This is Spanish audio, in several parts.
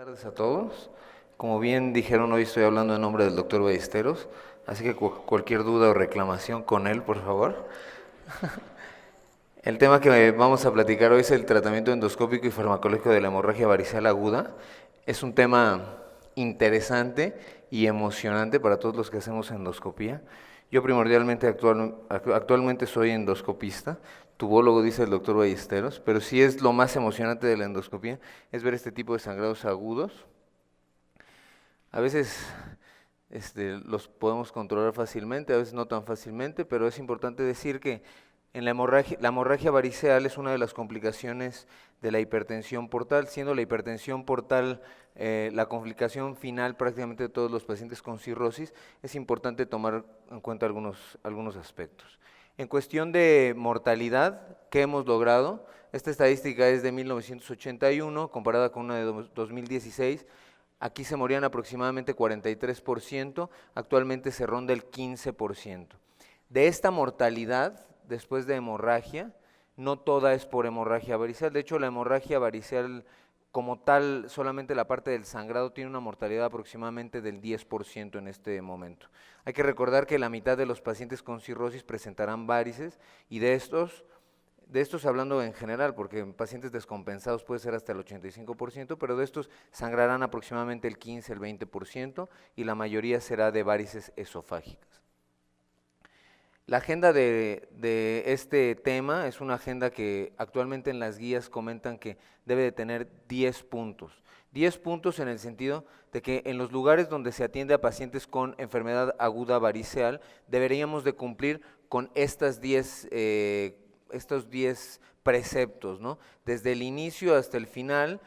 Buenas tardes a todos. Como bien dijeron, hoy estoy hablando en nombre del doctor Ballesteros, así que cualquier duda o reclamación con él, por favor. El tema que vamos a platicar hoy es el tratamiento endoscópico y farmacológico de la hemorragia varicela aguda. Es un tema interesante y emocionante para todos los que hacemos endoscopía. Yo primordialmente actualmente soy endoscopista, tubólogo, dice el doctor Ballesteros, pero sí es lo más emocionante de la endoscopía, es ver este tipo de sangrados agudos. A veces los podemos controlar fácilmente, a veces no tan fácilmente, pero es importante decir que en la hemorragia variceal es una de las complicaciones de la hipertensión portal, siendo la hipertensión portal la complicación final prácticamente de todos los pacientes con cirrosis. Es importante tomar en cuenta algunos aspectos. En cuestión de mortalidad, ¿qué hemos logrado? Esta estadística es de 1981 comparada con una de 2016. Aquí se morían aproximadamente 43%, actualmente se ronda el 15%. De esta mortalidad, después de hemorragia, no toda es por hemorragia varicel. De hecho, la hemorragia varicel como tal, solamente la parte del sangrado tiene una mortalidad aproximadamente del 10% en este momento. Hay que recordar que la mitad de los pacientes con cirrosis presentarán varices y de estos hablando en general, porque en pacientes descompensados puede ser hasta el 85%, pero de estos sangrarán aproximadamente el 15, el 20% y la mayoría será de varices esofágicas. La agenda de este tema es una agenda que actualmente en las guías comentan que debe de tener 10 puntos. 10 puntos en el sentido de que en los lugares donde se atiende a pacientes con enfermedad aguda variceal deberíamos de cumplir con estos 10 preceptos, ¿no? Desde el inicio hasta el final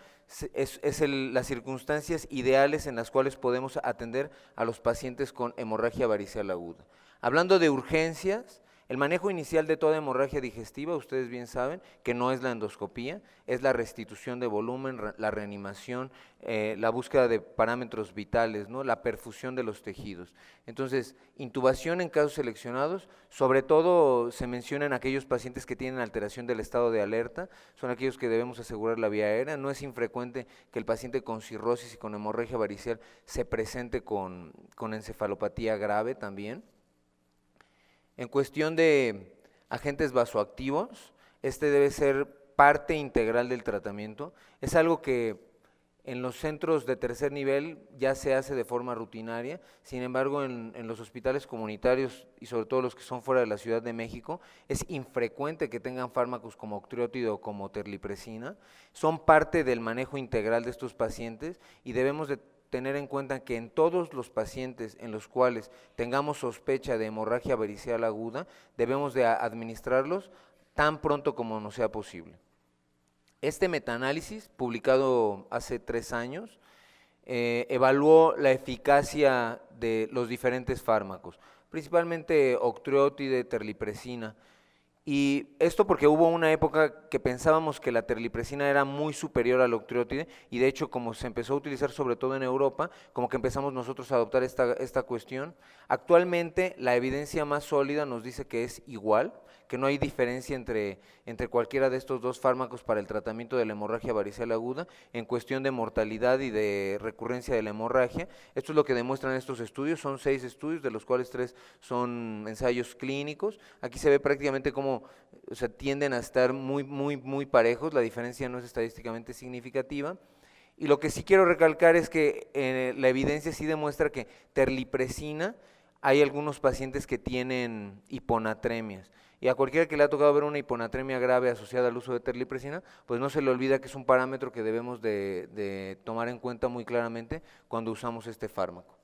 las circunstancias ideales en las cuales podemos atender a los pacientes con hemorragia variceal aguda. Hablando de urgencias, el manejo inicial de toda hemorragia digestiva, ustedes bien saben que no es la endoscopía, es la restitución de volumen, la reanimación, la búsqueda de parámetros vitales, ¿no? La perfusión de los tejidos. Entonces, intubación en casos seleccionados, sobre todo se menciona en aquellos pacientes que tienen alteración del estado de alerta, son aquellos que debemos asegurar la vía aérea. No es infrecuente que el paciente con cirrosis y con hemorragia variceal se presente con encefalopatía grave también. En cuestión de agentes vasoactivos, este debe ser parte integral del tratamiento. Es algo que en los centros de tercer nivel ya se hace de forma rutinaria, sin embargo en los hospitales comunitarios y sobre todo los que son fuera de la Ciudad de México, es infrecuente que tengan fármacos como octreotide o como terlipresina. Son parte del manejo integral de estos pacientes y debemos de tener en cuenta que en todos los pacientes en los cuales tengamos sospecha de hemorragia variceal aguda, debemos de administrarlos tan pronto como nos sea posible. Este metaanálisis, publicado hace 3 años, evaluó la eficacia de los diferentes fármacos, principalmente octreotide, terlipresina. Y esto porque hubo una época que pensábamos que la terlipresina era muy superior al octreotide y de hecho como se empezó a utilizar sobre todo en Europa, como que empezamos nosotros a adoptar esta cuestión. Actualmente la evidencia más sólida nos dice que es igual, que no hay diferencia entre cualquiera de estos dos fármacos para el tratamiento de la hemorragia varicel aguda en cuestión de mortalidad y de recurrencia de la hemorragia. Esto es lo que demuestran estos estudios, son 6 estudios, de los cuales 3 son ensayos clínicos. Aquí se ve prácticamente cómo tienden a estar muy parejos, la diferencia no es estadísticamente significativa. Y lo que sí quiero recalcar es que la evidencia sí demuestra que terlipresina, hay algunos pacientes que tienen hiponatremias. Y a cualquiera que le ha tocado ver una hiponatremia grave asociada al uso de terlipresina, pues no se le olvida que es un parámetro que debemos de tomar en cuenta muy claramente cuando usamos este fármaco.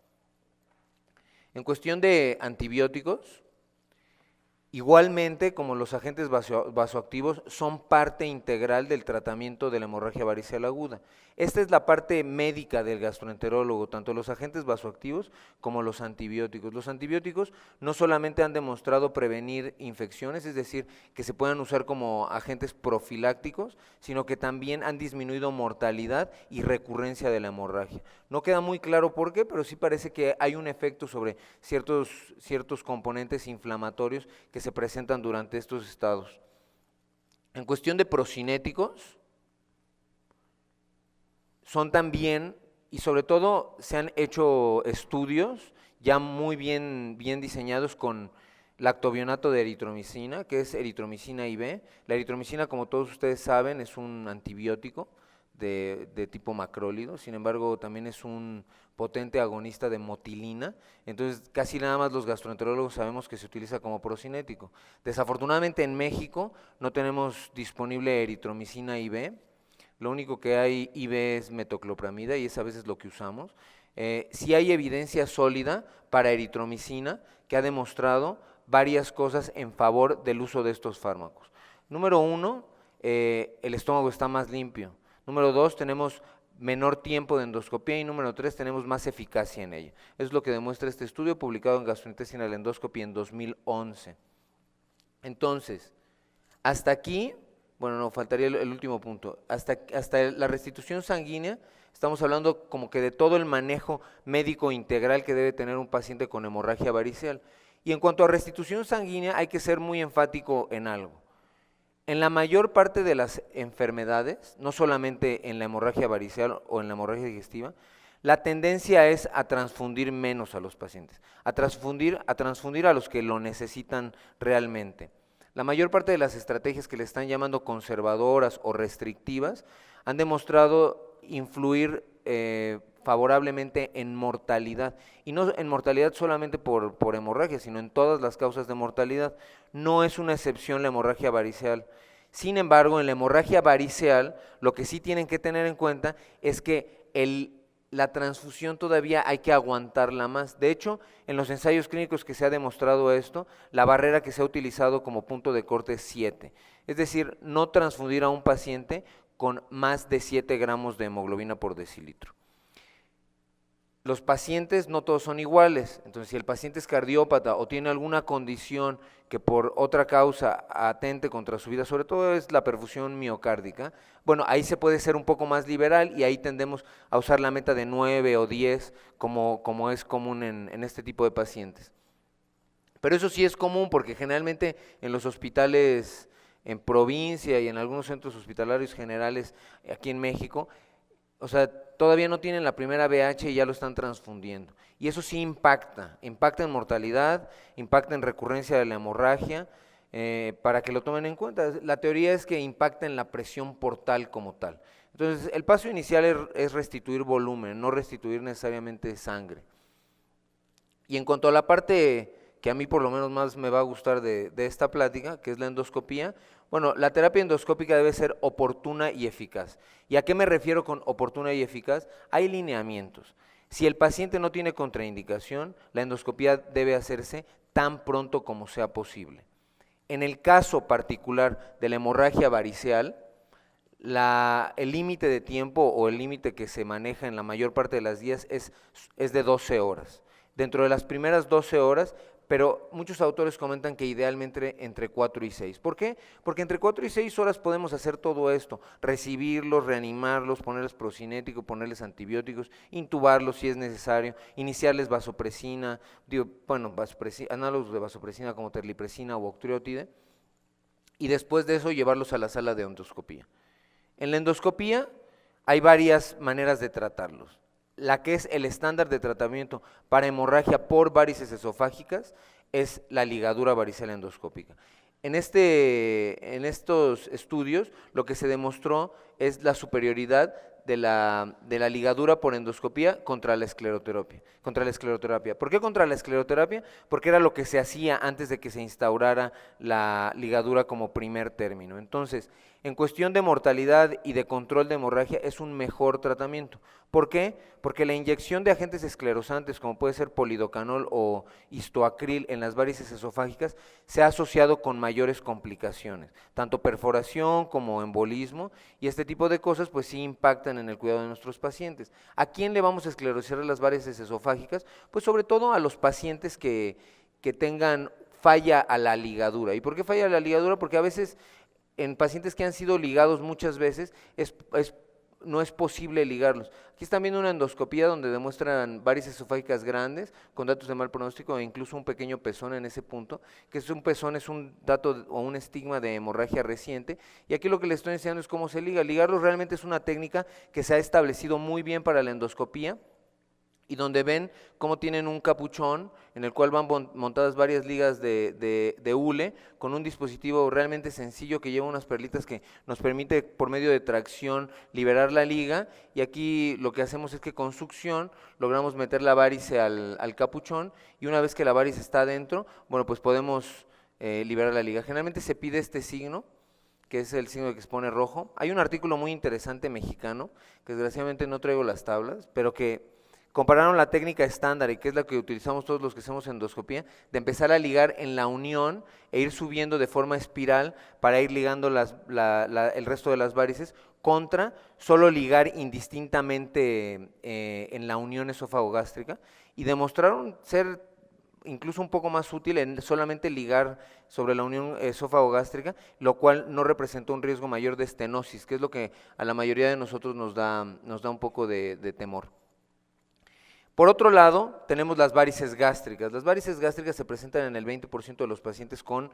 En cuestión de antibióticos, igualmente, como los agentes vasoactivos, son parte integral del tratamiento de la hemorragia varicel aguda. Esta es la parte médica del gastroenterólogo, tanto los agentes vasoactivos como los antibióticos. Los antibióticos no solamente han demostrado prevenir infecciones, es decir, que se puedan usar como agentes profilácticos, sino que también han disminuido mortalidad y recurrencia de la hemorragia. No queda muy claro por qué, pero sí parece que hay un efecto sobre ciertos componentes inflamatorios que se presentan durante estos estados. En cuestión de procinéticos, son también y sobre todo se han hecho estudios ya muy bien diseñados con lactobionato de eritromicina, que es eritromicina IB. La eritromicina, como todos ustedes saben, es un antibiótico de tipo macrólido, sin embargo también es un potente agonista de motilina, entonces casi nada más los gastroenterólogos sabemos que se utiliza como procinético. Desafortunadamente en México no tenemos disponible eritromicina IB, lo único que hay IB es metoclopramida y es a veces lo que usamos. Sí hay evidencia sólida para eritromicina que ha demostrado varias cosas en favor del uso de estos fármacos. Número 1, el estómago está más limpio. Número 2, tenemos menor tiempo de endoscopía y número 3, tenemos más eficacia en ella. Es lo que demuestra este estudio publicado en Gastrointestinal Endoscopy en 2011. Entonces, hasta aquí, bueno, no, faltaría el último punto. Hasta la restitución sanguínea, estamos hablando como que de todo el manejo médico integral que debe tener un paciente con hemorragia varicel. Y en cuanto a restitución sanguínea, hay que ser muy enfático en algo. En la mayor parte de las enfermedades, no solamente en la hemorragia varicel o en la hemorragia digestiva, la tendencia es a transfundir menos a los pacientes, a transfundir a los que lo necesitan realmente. La mayor parte de las estrategias que le están llamando conservadoras o restrictivas han demostrado influir favorablemente en mortalidad, y no en mortalidad solamente por hemorragia, sino en todas las causas de mortalidad. No es una excepción la hemorragia variceal. Sin embargo, en la hemorragia variceal, lo que sí tienen que tener en cuenta es que la transfusión todavía hay que aguantarla más. De hecho, en los ensayos clínicos que se ha demostrado esto, la barrera que se ha utilizado como punto de corte es 7. Es decir, no transfundir a un paciente con más de 7 gramos de hemoglobina por decilitro. Los pacientes no todos son iguales, entonces si el paciente es cardiópata o tiene alguna condición que por otra causa atente contra su vida, sobre todo es la perfusión miocárdica, bueno, ahí se puede ser un poco más liberal y ahí tendemos a usar la meta de 9 o 10 como es común en este tipo de pacientes. Pero eso sí es común porque generalmente en los hospitales en provincia y en algunos centros hospitalarios generales aquí en México, o sea, todavía no tienen la primera BH y ya lo están transfundiendo. Y eso sí impacta en mortalidad, impacta en recurrencia de la hemorragia, para que lo tomen en cuenta. La teoría es que impacta en la presión portal como tal. Entonces, el paso inicial es restituir volumen, no restituir necesariamente sangre. Y en cuanto a la parte que a mí por lo menos más me va a gustar de esta plática, que es la endoscopía, bueno, la terapia endoscópica debe ser oportuna y eficaz. ¿Y a qué me refiero con oportuna y eficaz? Hay lineamientos. Si el paciente no tiene contraindicación, la endoscopía debe hacerse tan pronto como sea posible. En el caso particular de la hemorragia variceal, el límite de tiempo o el límite que se maneja en la mayor parte de las días es de 12 horas. Dentro de las primeras 12 horas, pero muchos autores comentan que idealmente entre 4 y 6. ¿Por qué? Porque entre 4 y 6 horas podemos hacer todo esto, recibirlos, reanimarlos, ponerles procinético, ponerles antibióticos, intubarlos si es necesario, iniciarles vasopresina, análogos de vasopresina como terlipresina o octreotide, y después de eso llevarlos a la sala de endoscopía. En la endoscopía hay varias maneras de tratarlos. La que es el estándar de tratamiento para hemorragia por varices esofágicas es la ligadura varicela endoscópica. En estos estudios lo que se demostró es la superioridad de la ligadura por endoscopía contra la escleroterapia. ¿Por qué contra la escleroterapia? Porque era lo que se hacía antes de que se instaurara la ligadura como primer término. Entonces, en cuestión de mortalidad y de control de hemorragia es un mejor tratamiento. ¿Por qué? Porque la inyección de agentes esclerosantes como puede ser polidocanol o histoacril en las varices esofágicas se ha asociado con mayores complicaciones, tanto perforación como embolismo, y este tipo de cosas pues sí impactan en el cuidado de nuestros pacientes. ¿A quién le vamos a esclerosear las varices esofágicas? Pues sobre todo a los pacientes que tengan falla a la ligadura. ¿Y por qué falla a la ligadura? Porque a veces en pacientes que han sido ligados muchas veces es no es posible ligarlos. Aquí están viendo una endoscopía donde demuestran varices esofágicas grandes con datos de mal pronóstico e incluso un pequeño pezón en ese punto, que es un pezón, es un dato o un estigma de hemorragia reciente, y aquí lo que les estoy enseñando es cómo se liga. Ligarlos realmente es una técnica que se ha establecido muy bien para la endoscopía, y donde ven cómo tienen un capuchón en el cual van montadas varias ligas de hule con un dispositivo realmente sencillo que lleva unas perlitas que nos permite por medio de tracción liberar la liga, y aquí lo que hacemos es que con succión logramos meter la varice al capuchón, y una vez que la varice está adentro, bueno, pues podemos liberar la liga. Generalmente se pide este signo, que es el signo que expone rojo. Hay un artículo muy interesante mexicano, que desgraciadamente no traigo las tablas, pero que compararon la técnica estándar, y que es la que utilizamos todos los que hacemos endoscopía, de empezar a ligar en la unión e ir subiendo de forma espiral para ir ligando el resto de las varices, contra solo ligar indistintamente en la unión esófago-gástrica, y demostraron ser incluso un poco más útil en solamente ligar sobre la unión esófago-gástrica, lo cual no representó un riesgo mayor de estenosis, que es lo que a la mayoría de nosotros nos da un poco de temor. Por otro lado, tenemos las varices gástricas. Las varices gástricas se presentan en el 20% de los pacientes con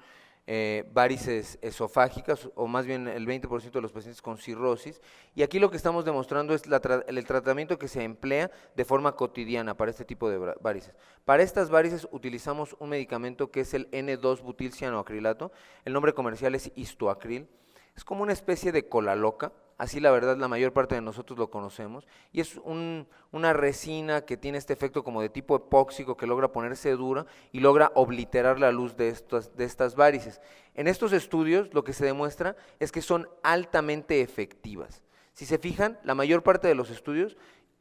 varices esofágicas, o más bien el 20% de los pacientes con cirrosis, y aquí lo que estamos demostrando es el tratamiento que se emplea de forma cotidiana para este tipo de varices. Para estas varices utilizamos un medicamento que es el N2-butilcianoacrilato, el nombre comercial es Histoacril. Es como una especie de cola loca, así la verdad la mayor parte de nosotros lo conocemos, y es una resina que tiene este efecto como de tipo epóxico que logra ponerse dura y logra obliterar la luz de estas varices. En estos estudios lo que se demuestra es que son altamente efectivas. Si se fijan, la mayor parte de los estudios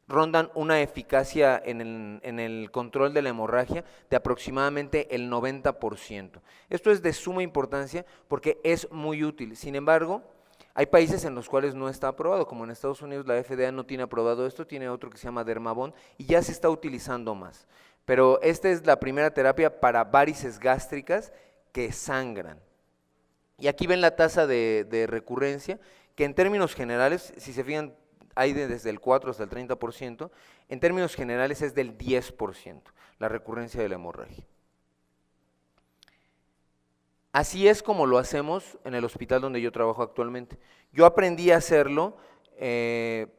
rondan una eficacia en el control de la hemorragia de aproximadamente el 90%. Esto es de suma importancia porque es muy útil. Sin embargo, hay países en los cuales no está aprobado, como en Estados Unidos la FDA no tiene aprobado esto, tiene otro que se llama Dermavon y ya se está utilizando más. Pero esta es la primera terapia para varices gástricas que sangran. Y aquí ven la tasa de recurrencia, que en términos generales, si se fijan, hay desde el 4 hasta el 30%, en términos generales es del 10% la recurrencia de la hemorragia. Así es como lo hacemos en el hospital donde yo trabajo actualmente. Yo aprendí a hacerlo de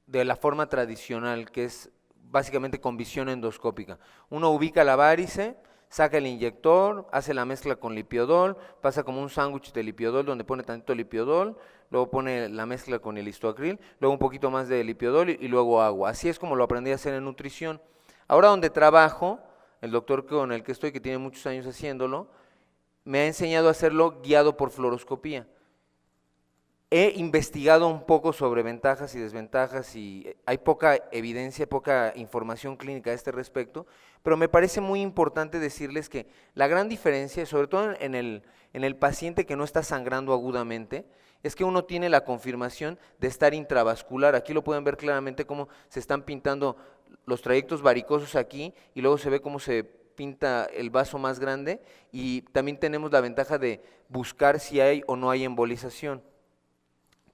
la forma tradicional, que es básicamente con visión endoscópica. Uno ubica la varice, saca el inyector, hace la mezcla con lipiodol, pasa como un sándwich de lipiodol donde pone tantito lipiodol, luego pone la mezcla con el histoacril, luego un poquito más de lipiodol y luego agua. Así es como lo aprendí a hacer en nutrición. Ahora donde trabajo, el doctor con el que estoy, que tiene muchos años haciéndolo, me ha enseñado a hacerlo guiado por fluoroscopía. He investigado un poco sobre ventajas y desventajas y hay poca evidencia, poca información clínica a este respecto, pero me parece muy importante decirles que la gran diferencia, sobre todo en el paciente que no está sangrando agudamente, es que uno tiene la confirmación de estar intravascular. Aquí lo pueden ver claramente cómo se están pintando los trayectos varicosos aquí y luego se ve cómo se pinta el vaso más grande, y también tenemos la ventaja de buscar si hay o no hay embolización.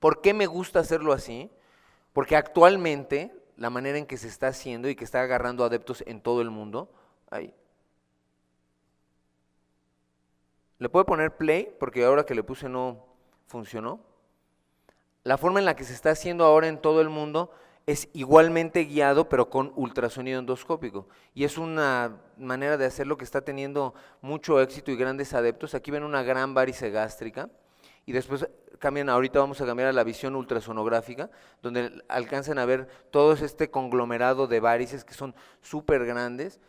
¿Por qué me gusta hacerlo así? Porque actualmente la manera en que se está haciendo y que está agarrando adeptos en todo el mundo, ahí. ¿Le puedo poner play? Porque ahora que le puse no funcionó. La forma en la que se está haciendo ahora en todo el mundo es igualmente guiado, pero con ultrasonido endoscópico. Y es una manera de hacerlo que está teniendo mucho éxito y grandes adeptos. Aquí ven una gran varice gástrica. Y después ahorita vamos a cambiar a la visión ultrasonográfica, donde alcanzan a ver todo este conglomerado de varices que son súper grandes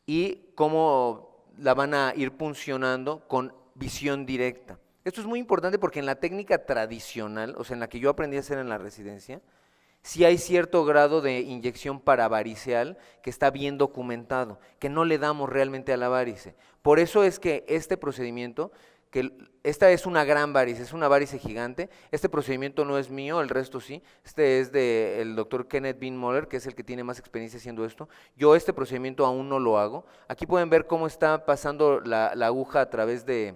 y cómo la van a ir puncionando con visión directa. Esto es muy importante porque en la técnica tradicional, o sea, en la que yo aprendí a hacer en la residencia, sí hay cierto grado de inyección paravariceal que está bien documentado, que no le damos realmente a la varice. Por eso es que este procedimiento, que esta es una gran varice, es una varice gigante. Este procedimiento no es mío, el resto sí. Este es del doctor Kenneth Bean Moller, que es el que tiene más experiencia haciendo esto. Yo este procedimiento aún no lo hago. Aquí pueden ver cómo está pasando la aguja a través de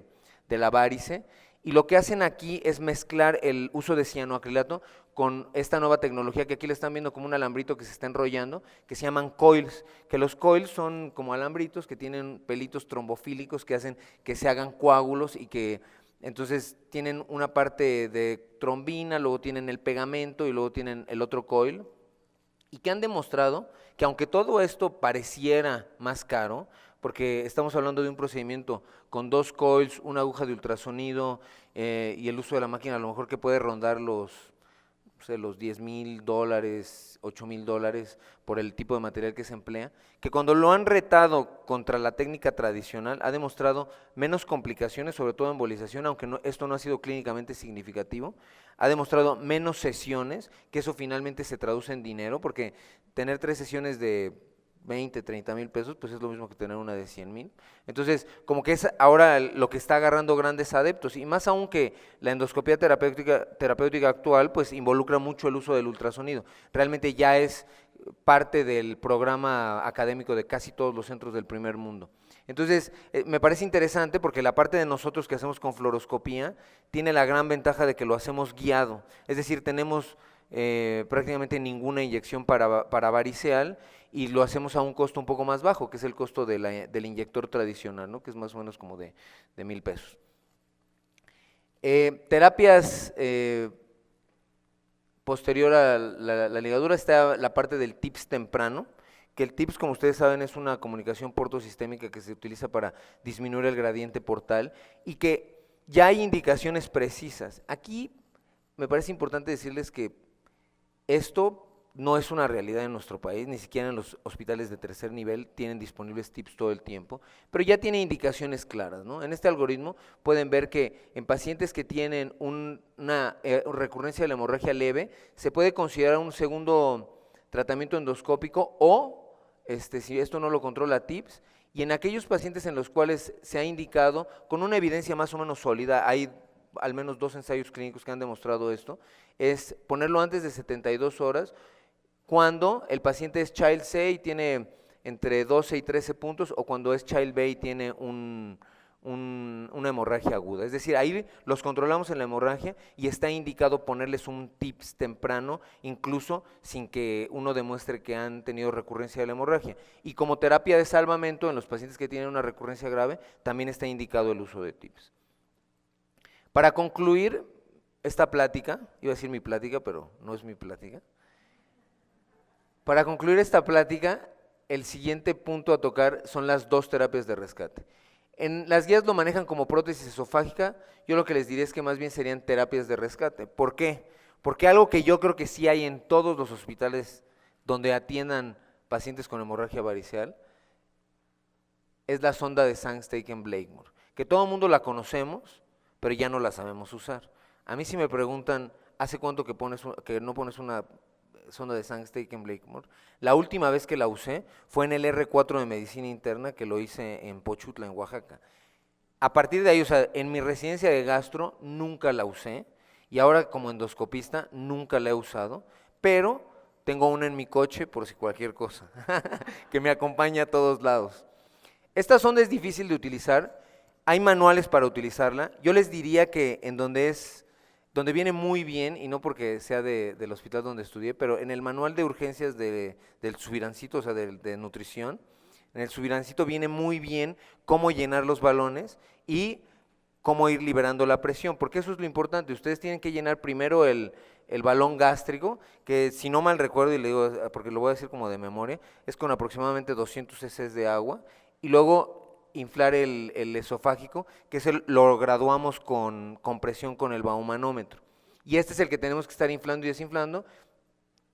la varice. Y lo que hacen aquí es mezclar el uso de cianoacrilato con esta nueva tecnología que aquí le están viendo como un alambrito que se está enrollando, que se llaman coils, que los coils son como alambritos que tienen pelitos trombofílicos que hacen que se hagan coágulos y que entonces tienen una parte de trombina, luego tienen el pegamento y luego tienen el otro coil, y que han demostrado que aunque todo esto pareciera más caro, porque estamos hablando de un procedimiento con 2 coils, una aguja de ultrasonido y el uso de la máquina a lo mejor que puede rondar los, no sé, los $10,000, $8,000 por el tipo de material que se emplea, que cuando lo han retado contra la técnica tradicional ha demostrado menos complicaciones, sobre todo embolización, aunque esto no ha sido clínicamente significativo, ha demostrado menos sesiones, que eso finalmente se traduce en dinero, porque tener 3 sesiones de 20, 30 mil pesos, pues es lo mismo que tener una de 100,000. Entonces, como que es ahora lo que está agarrando grandes adeptos, y más aún que la endoscopía terapéutica actual, pues involucra mucho el uso del ultrasonido. Realmente ya es parte del programa académico de casi todos los centros del primer mundo. Entonces, me parece interesante porque la parte de nosotros que hacemos con fluoroscopía tiene la gran ventaja de que lo hacemos guiado, es decir, tenemos prácticamente ninguna inyección para variceal y lo hacemos a un costo un poco más bajo, que es el costo del inyector tradicional, ¿no? Que es más o menos como de 1,000 pesos. Terapias posterior a la ligadura está la parte del TIPS temprano, que el TIPS, como ustedes saben, es una comunicación portosistémica que se utiliza para disminuir el gradiente portal y que ya hay indicaciones precisas. Aquí me parece importante decirles que esto no es una realidad en nuestro país, ni siquiera en los hospitales de tercer nivel tienen disponibles TIPS todo el tiempo, pero ya tiene indicaciones claras, ¿no? En este algoritmo pueden ver que en pacientes que tienen una recurrencia de la hemorragia leve, se puede considerar un segundo tratamiento endoscópico o, si esto no lo controla TIPS, y en aquellos pacientes en los cuales se ha indicado con una evidencia más o menos sólida, hay al menos 2 ensayos clínicos que han demostrado esto, es ponerlo antes de 72 horas, cuando el paciente es Child C y tiene entre 12 y 13 puntos, o cuando es Child B y tiene una hemorragia aguda. Es decir, ahí los controlamos en la hemorragia y está indicado ponerles un TIPS temprano, incluso sin que uno demuestre que han tenido recurrencia de la hemorragia. Y como terapia de salvamento en los pacientes que tienen una recurrencia grave, también está indicado el uso de TIPS. Para concluir esta plática, iba a decir mi plática, pero no es mi plática. Para concluir esta plática, el siguiente punto a tocar son las 2 terapias de rescate. En las guías lo manejan como prótesis esofágica, yo lo que les diré es que más bien serían terapias de rescate. ¿Por qué? Porque algo que yo creo que sí hay en todos los hospitales donde atiendan pacientes con hemorragia variceal, es la sonda de Sangsteigen-Blakemore, que todo el mundo la conocemos, pero ya no la sabemos usar. A mí si me preguntan, ¿hace cuánto que no pones una sonda de Sangsteigen-Blakemore? La última vez que la usé fue en el R4 de medicina interna, que lo hice en Pochutla, en Oaxaca. A partir de ahí, o sea, en mi residencia de gastro nunca la usé, y ahora como endoscopista nunca la he usado, pero tengo una en mi coche por si cualquier cosa, que me acompaña a todos lados. Esta sonda es difícil de utilizar, hay manuales para utilizarla. Yo les diría que en donde viene muy bien, y no porque sea del hospital donde estudié, pero en el manual de urgencias del Subirancito, o sea, de nutrición, en el Subirancito viene muy bien cómo llenar los balones y cómo ir liberando la presión, porque eso es lo importante. Ustedes tienen que llenar primero el balón gástrico, que si no mal recuerdo, y le digo, porque lo voy a decir como de memoria, es con aproximadamente 200 cc de agua, y luego inflar el esofágico, que lo graduamos con compresión con el baumanómetro. Y este es el que tenemos que estar inflando y desinflando.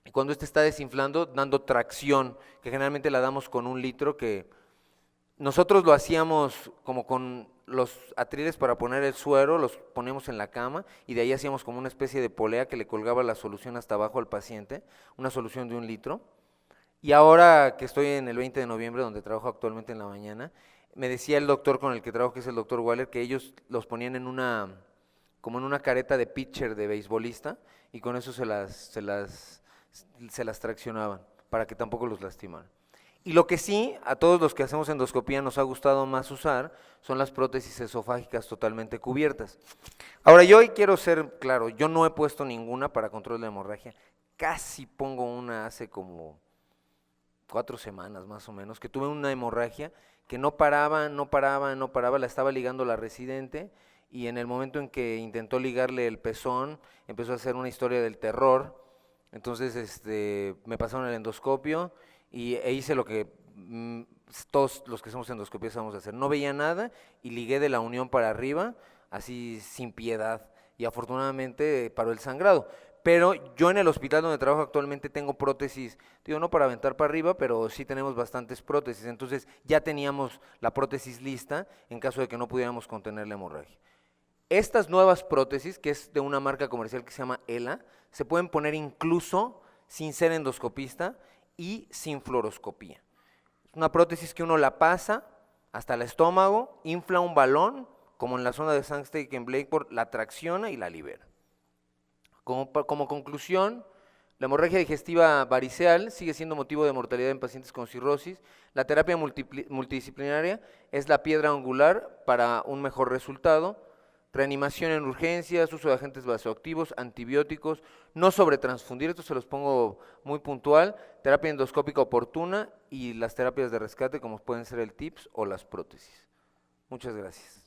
Y cuando este está desinflando, dando tracción, que generalmente la damos con 1 litro, que nosotros lo hacíamos como con los atriles para poner el suero, los poníamos en la cama y de ahí hacíamos como una especie de polea que le colgaba la solución hasta abajo al paciente, una solución de 1 litro. Y ahora que estoy en el 20 de noviembre, donde trabajo actualmente en la mañana, me decía el doctor con el que trabajo, que es el doctor Waller, que ellos los ponían como en una careta de pitcher de beisbolista, y con eso se las traccionaban, para que tampoco los lastimaran. Y lo que sí, a todos los que hacemos endoscopía nos ha gustado más usar son las prótesis esofágicas totalmente cubiertas. Ahora, yo hoy quiero ser claro, yo no he puesto ninguna para control de hemorragia. Casi pongo una hace como 4 semanas más o menos, que tuve una hemorragia que no paraba, no paraba, no paraba, la estaba ligando la residente y en el momento en que intentó ligarle el pezón, empezó a hacer una historia del terror. Entonces me pasaron el endoscopio e hice lo que todos los que hacemos endoscopia sabemos hacer. No veía nada y ligué de la unión para arriba, así sin piedad. Y afortunadamente paró el sangrado. Pero yo en el hospital donde trabajo actualmente tengo prótesis, digo, no para aventar para arriba, pero sí tenemos bastantes prótesis. Entonces ya teníamos la prótesis lista en caso de que no pudiéramos contener la hemorragia. Estas nuevas prótesis, que es de una marca comercial que se llama ELA, se pueden poner incluso sin ser endoscopista y sin fluoroscopía. Es una prótesis que uno la pasa hasta el estómago, infla un balón, como en la zona de Sangstake en Blakeport, la tracciona y la libera. Como conclusión, la hemorragia digestiva variceal sigue siendo motivo de mortalidad en pacientes con cirrosis. La terapia multidisciplinaria es la piedra angular para un mejor resultado. Reanimación en urgencias, uso de agentes vasoactivos, antibióticos, no sobretransfundir, esto se los pongo muy puntual, terapia endoscópica oportuna y las terapias de rescate como pueden ser el TIPS o las prótesis. Muchas gracias.